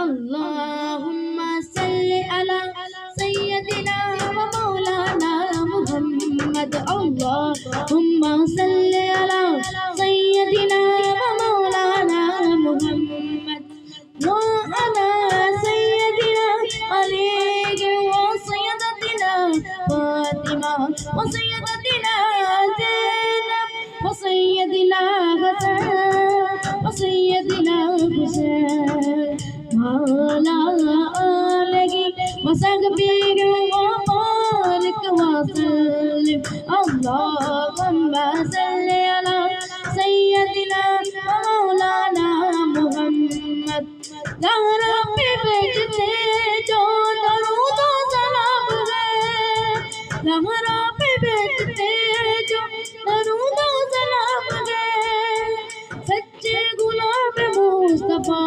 अल्लाहुम्मा सल्ली अला सय्यदिना व मौलाना मुहम्मद। अल्लाहुम्मा सल्ली अला सय्यदिना व मौलाना मुहम्मद व अला सय्यदिना अली व सय्यदतिना फातिमा व सय्यदतिना ज़ैनब व सय्यदिना हसन व सय्यदिना हुसैन मौला आलगी वसहबीर व बारिक वसल्लिम। अल्लाहुम्मा सल्ली अला सय्यदिना व मौलाना मुहम्मद। ज़हरा पे बैठते जो दरूद व सलाम है, ज़हरा पे बैठते जो दरूद व सलाम है, सच्चे गुलाब मुस्तफा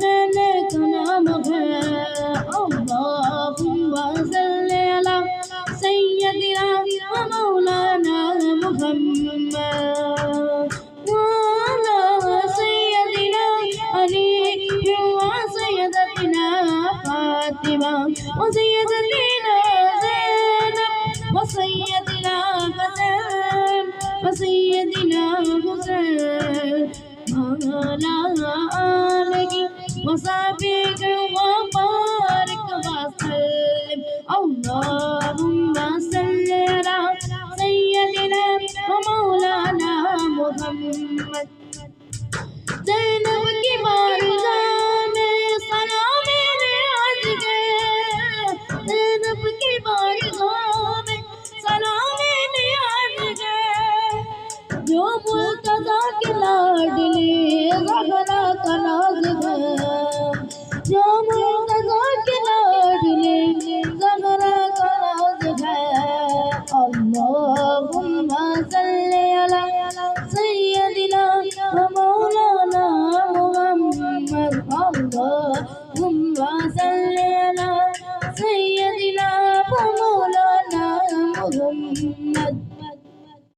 मैंने का नाम है। अल्लाहुम्मा सल्ली अला सय्यदिना व मौलाना मुहम्मद व अला सय्यदिना अली व सय्यदतिना फातिमा व सय्यदतिना ज़ैनब व सय्यदिना हसन व सय्यदिना हुसैन मौला आलगी वसहबीर व बारिक वसल्लिम। अल्लाहुम्मा सल्ली अला सय्यदिना व मौलाना मुहम्मद। ज़ैनब की बारगाह में सलाम नियाज़ गए, ज़ैनब की बारगाह में सलाम नियाज़ गए, जो मुर्तज़ा के लाडले ज़हरा का नाज़ है, जो मुर्तज़ा के लाडले ज़हरा का नाज़ है। अल्लाहुम्मा सल्ली अला सय्यदिना व मौलाना मुहम्मद। अल्लाहुम्मा